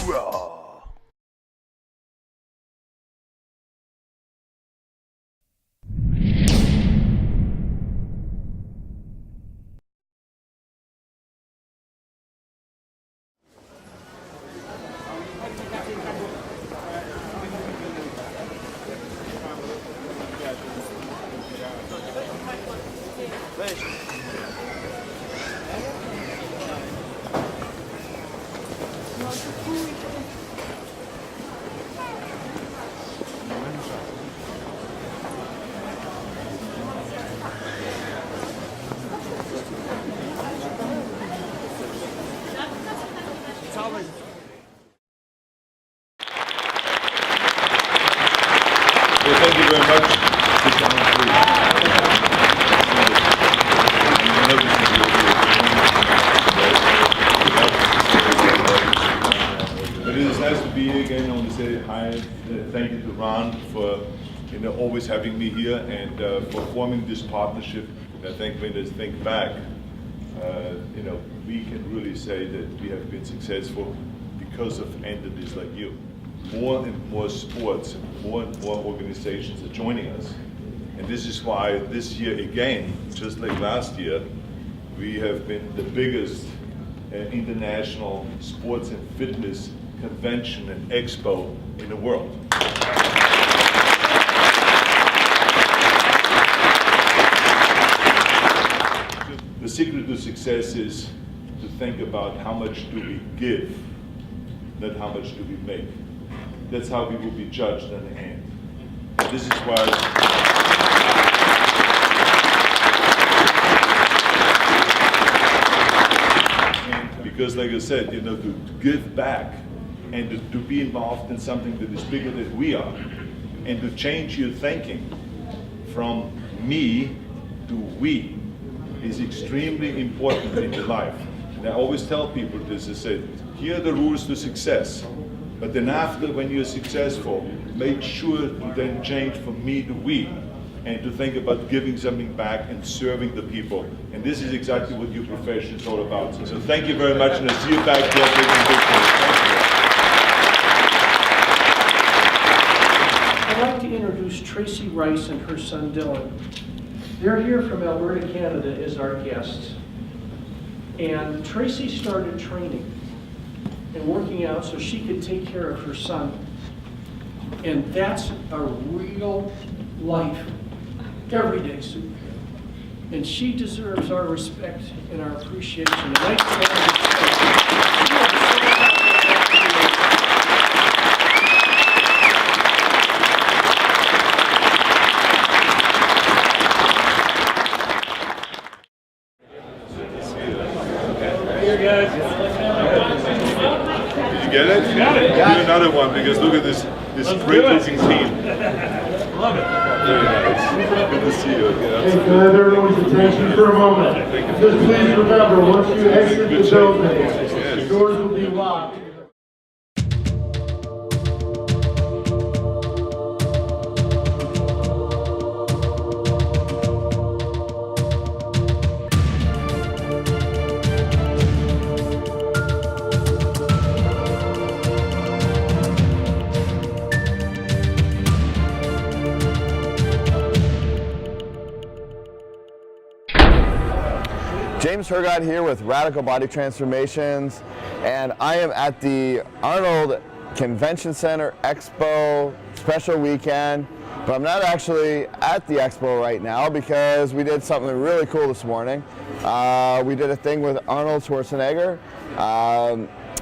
Hoorah! Thank you very much. But it is nice to be here again. I want to say hi, thank you to Ron for always having me here and for forming this partnership. I think when I think back, we can really say that we have been successful because of entities like you. More and more sports and more organizations are joining us. And this is why this year again, just like last year, we have been the biggest international sports and fitness convention and expo in the world. The secret to success is to think about how much do we give, not how much do we make. That's how we will be judged in the end. And this is why because like I said, to give back and to be involved in something that is bigger than we are and to change your thinking from me to we is extremely important in your life. And I always tell people this, I said, here are the rules to success. But then after, when you're successful, make sure to then change from me to we, and to think about giving something back and serving the people. And this is exactly what your profession is all about. So thank you very much, and I'll see you back there taking pictures. I'd like to introduce Tracey Rice and her son Dylan. They're here from Alberta, Canada as our guests. And Tracey started training and working out so she could take care of her son. And that's a real life, everyday superhero. And she deserves our respect and our appreciation. And I Here, guys. Get it? Got it. Do another one because look at this great looking team. Love it. Very nice. Good to see you again. Hey, can I have everyone's attention for a moment? Just please remember, once you exit the building, the doors will be locked. James Hergott here with Radical Body Transformations, and I am at the Arnold Convention Center Expo special weekend, but I'm not actually at the expo right now because we did something really cool this morning. We did a thing with Arnold Schwarzenegger.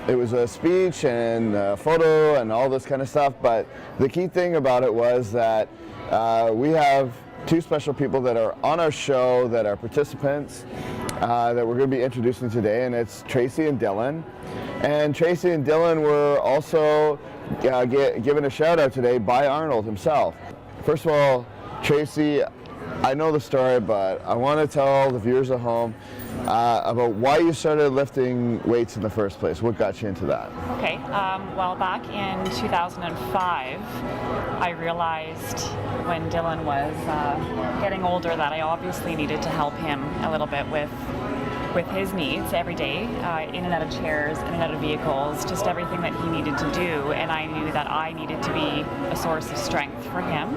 It was a speech and a photo and all this kind of stuff, but the key thing about it was that we have two special people that are on our show that are participants that we're going to be introducing today, and it's Tracey and Dylan. And Tracey and Dylan were also given a shout out today by Arnold himself. First of all, Tracey, I know the story, but I want to tell the viewers at home about why you started lifting weights in the first place. What got you into that? Okay, well, back in 2005, I realized when Dylan was getting older that I obviously needed to help him a little bit with with his needs every day, in and out of chairs, in and out of vehicles, just everything that he needed to do, and I knew that I needed to be a source of strength for him.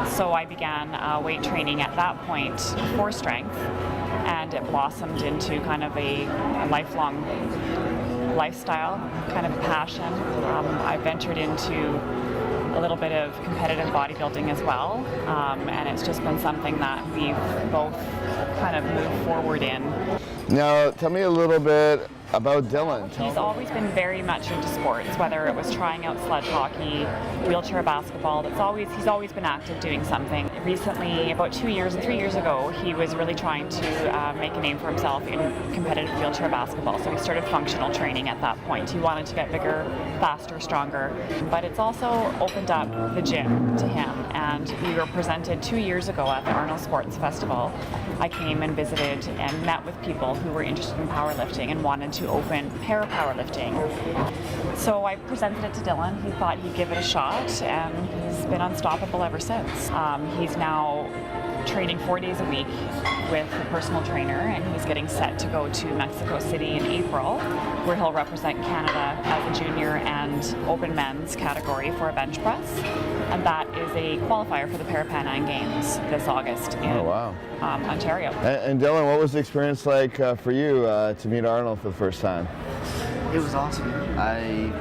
So I began weight training at that point for strength, and it blossomed into kind of a lifelong lifestyle, kind of a passion. I ventured into a little bit of competitive bodybuilding as well, and it's just been something that we've both kind of moved forward in. Now, tell me a little bit about Dylan. He's always been very much into sports, whether it was trying out sledge hockey, wheelchair basketball. He's always been active doing something. Recently, about 3 years ago, he was really trying to make a name for himself in competitive wheelchair basketball. So he started functional training at that point. He wanted to get bigger, faster, stronger. But it's also opened up the gym to him. And we were presented 2 years ago at the Arnold Sports Festival. I came and visited and met with people who were interested in powerlifting and wanted to open para-powerlifting. So I presented it to Dylan. He thought he'd give it a shot, and he's been unstoppable ever since. He's now training 4 days a week with a personal trainer, and he's getting set to go to Mexico City in April, where he'll represent Canada as a junior and open men's category for a bench press. And that is a qualifier for the Parapan Am Games this August in Ontario. And Dylan, what was the experience like for you to meet Arnold for the first time? It was awesome. It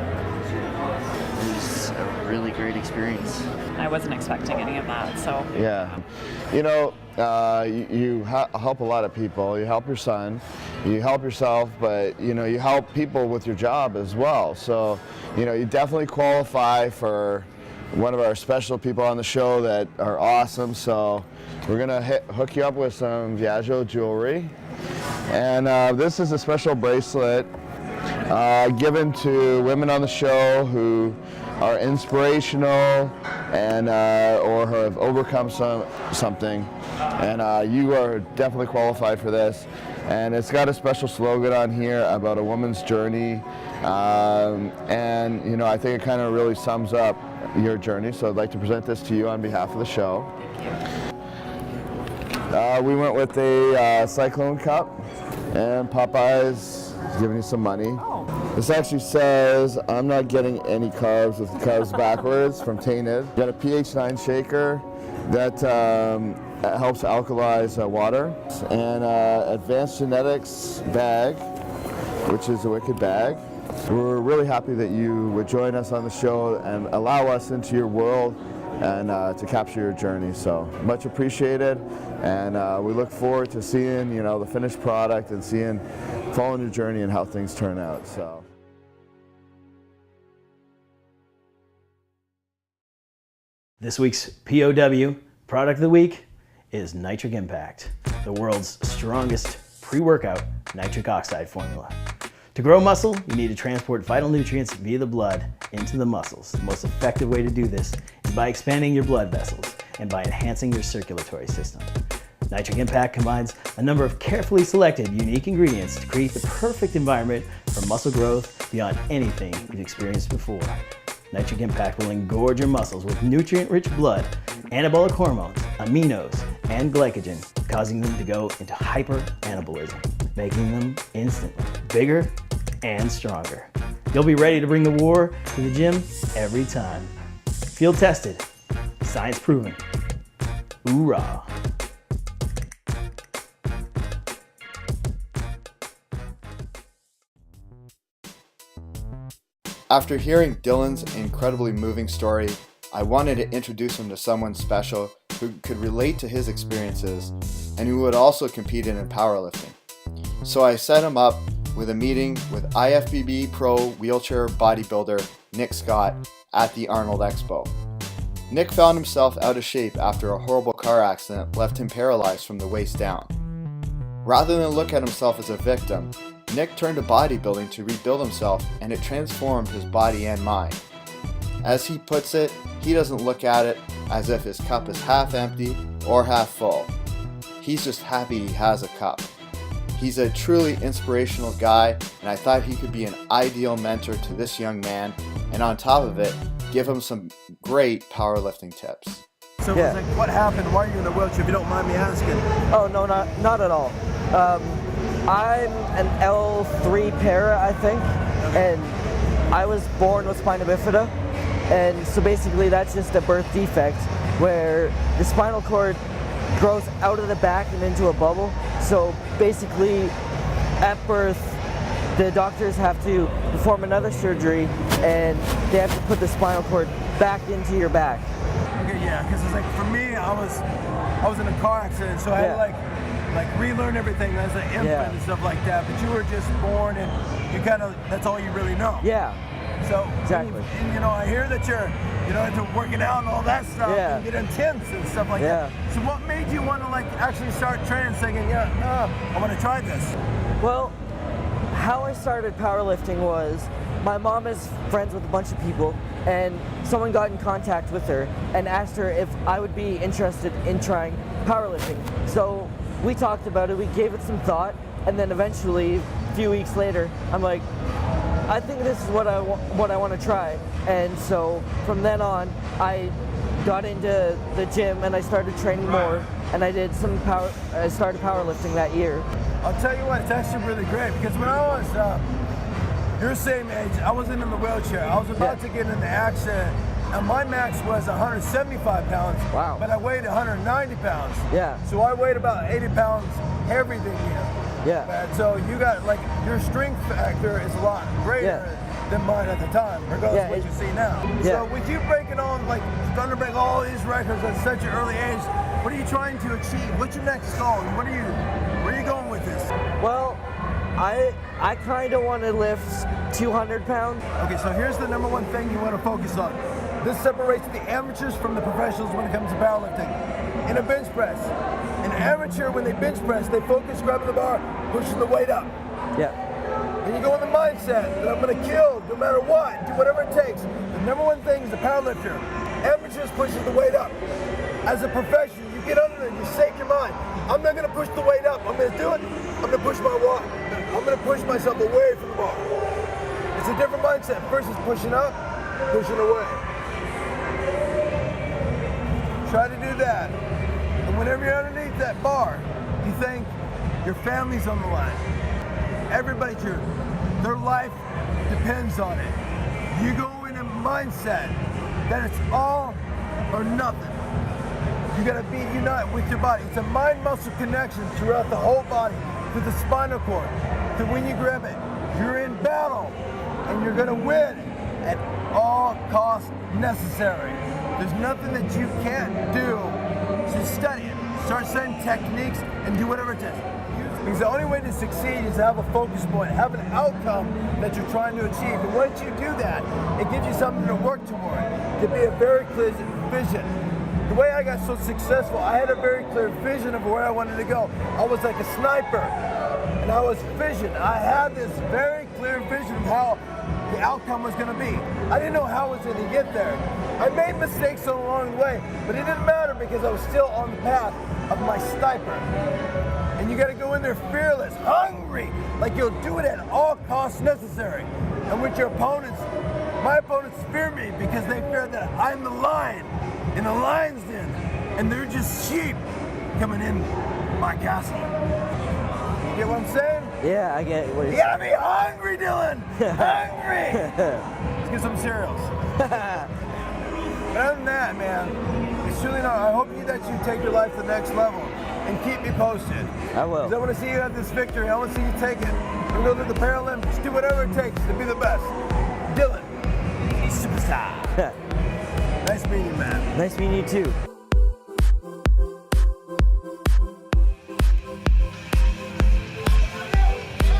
was a really great experience. I wasn't expecting any of that, so. Yeah. You know, you help a lot of people. You help your son, you help yourself, but you know, you help people with your job as well. So, you know, you definitely qualify for one of our special people on the show that are awesome. So we're gonna hook you up with some Viaggio jewelry. And this is a special bracelet given to women on the show who are inspirational and or have overcome something, and you are definitely qualified for this. And it's got a special slogan on here about a woman's journey, and you know, I think it kind of really sums up your journey. So I'd like to present this to you on behalf of the show. We went with a Cyclone Cup, and Popeye's giving you some money. This actually says, "I'm not getting any carbs," with the carbs backwards, from Tainted. You got a pH 9 shaker that helps alkalize water, and Advanced Genetics bag, which is a wicked bag. We're really happy that you would join us on the show and allow us into your world and to capture your journey. So much appreciated, and we look forward to seeing, you know, the finished product and following your journey and how things turn out. So. This week's POW, Product of the Week, is Nitric Impact, the world's strongest pre-workout nitric oxide formula. To grow muscle, you need to transport vital nutrients via the blood into the muscles. The most effective way to do this is by expanding your blood vessels and by enhancing your circulatory system. Nitric Impact combines a number of carefully selected, unique ingredients to create the perfect environment for muscle growth beyond anything you've experienced before. Nitric Impact will engorge your muscles with nutrient-rich blood, anabolic hormones, aminos, and glycogen, causing them to go into hyper-anabolism, making them instantly bigger and stronger. You'll be ready to bring the war to the gym every time. Field tested, science proven. Hoorah! After hearing Dylan's incredibly moving story, I wanted to introduce him to someone special who could relate to his experiences and who would also compete in powerlifting. So I set him up with a meeting with IFBB Pro Wheelchair Bodybuilder Nick Scott at the Arnold Expo. Nick found himself out of shape after a horrible car accident left him paralyzed from the waist down. Rather than look at himself as a victim, Nick turned to bodybuilding to rebuild himself, and it transformed his body and mind. As he puts it, he doesn't look at it as if his cup is half empty or half full. He's just happy he has a cup. He's a truly inspirational guy, and I thought he could be an ideal mentor to this young man, and on top of it, give him some great powerlifting tips. So Yeah. like, what happened? Why are you in a wheelchair, if you don't mind me asking? Oh, no, not at all. I'm an L3 para, I think, and I was born with spina bifida, and so basically that's just a birth defect where the spinal cord grows out of the back and into a bubble. So basically, at birth, the doctors have to perform another surgery, and they have to put the spinal cord back into your back. Okay, yeah, because it's like for me, I was in a car accident, so I had to like relearn everything as an infant and stuff like that. But you were just born, and you kind of, that's all you really know. Yeah. So exactly. And, you know, I hear that you're, you know, into working out and all that stuff, and get intense and stuff like that. So what made you want to like actually start training, thinking, I want to try this? Well, how I started powerlifting was my mom is friends with a bunch of people, and someone got in contact with her and asked her if I would be interested in trying powerlifting. So we talked about it, we gave it some thought, and then eventually, a few weeks later, I'm like, I think this is what I want to try. And so from then on, I got into the gym and I started training more, and I did I started powerlifting that year. I'll tell you what, it's actually really great, because when I was your same age, I wasn't in the wheelchair. I was about to get in the accident, and my max was 175 pounds, but I weighed 190 pounds. So I weighed about 80 pounds heavier than you. And so you got, like, your strength factor is a lot greater than mine at the time, regardless of what you see now. So with you breaking on, like, starting to break all these records at such an early age, what are you trying to achieve? What's your next goal? Where are you going with this? Well, I kind of want to lift 200 pounds. Okay, so here's the number one thing you want to focus on. This separates the amateurs from the professionals when it comes to powerlifting. In a bench press, an amateur, when they bench press, they focus grabbing the bar, pushing the weight up. And you go in the mindset that I'm going to kill no matter what, do whatever it takes. The number one thing is the powerlifter. Amateurs pushes the weight up. As a professional, you get under it, you shake your mind. I'm not going to push the weight up. I'm going to do it. I'm going to push my walk. I'm going to push myself away from the bar. It's a different mindset. First is pushing up, pushing away. Try to do that. And whenever you're underneath that bar, you think your family's on the line. Everybody's here. Their life depends on it. You go in a mindset that it's all or nothing. You gotta be united with your body. It's a mind-muscle connection throughout the whole body, to the spinal cord. So when you grab it, you're in battle, and you're gonna win at all costs necessary. There's nothing that you can't do. So study it. Start studying techniques and do whatever it takes. Because the only way to succeed is to have a focus point, have an outcome that you're trying to achieve. And once you do that, it gives you something to work toward, to be a very clear vision. The way I got so successful, I had a very clear vision of where I wanted to go. I was like a sniper, and I was vision. I had this very clear vision of how the outcome was going to be. I didn't know how I was going to get there. I made mistakes along the way, but it didn't matter because I was still on the path of my sniper. And you got to go in there fearless, hungry, like you'll do it at all costs necessary. And with your opponents, my opponents fear me because they fear that I'm the lion in the lion's den, and they're just sheep coming in my castle. You get what I'm saying? Yeah, I get what you're saying. You gotta be hungry, Dylan! Hungry! Let's get some cereals. But other than that, man, it's truly not. I hope that you take your life to the next level and keep me posted. I will. Because I want to see you have this victory. I want to see you take it. You go to the Paralympics, do whatever it takes to be the best. Dylan, superstar. Nice meeting you, man. Nice meeting you too.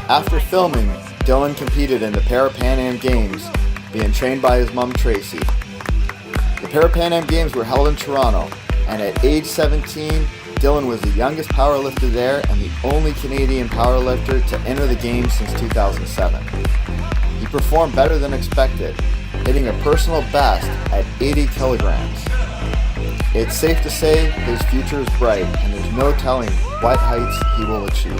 After filming, Dylan competed in the Parapan Am Games, being trained by his mom, Tracey. The Parapan Am Games were held in Toronto, and at age 17, Dylan was the youngest powerlifter there and the only Canadian powerlifter to enter the games since 2007. He performed better than expected, hitting a personal best at 80 kilograms. It's safe to say his future is bright, and there's no telling what heights he will achieve.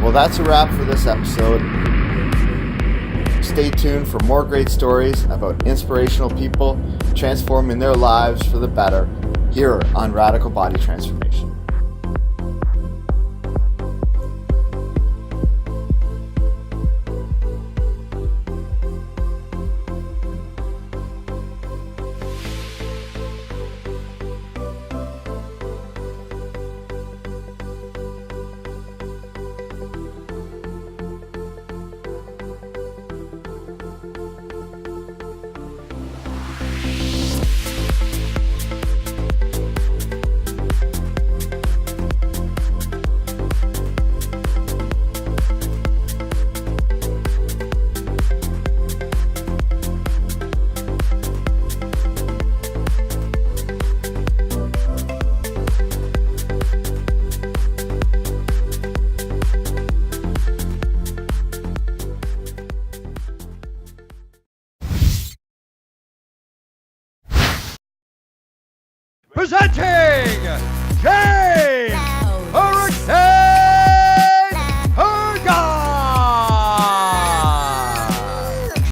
Well, that's a wrap for this episode. stay tuned for more great stories about inspirational people transforming their lives for the better here on Radical Body Transformation. Presenting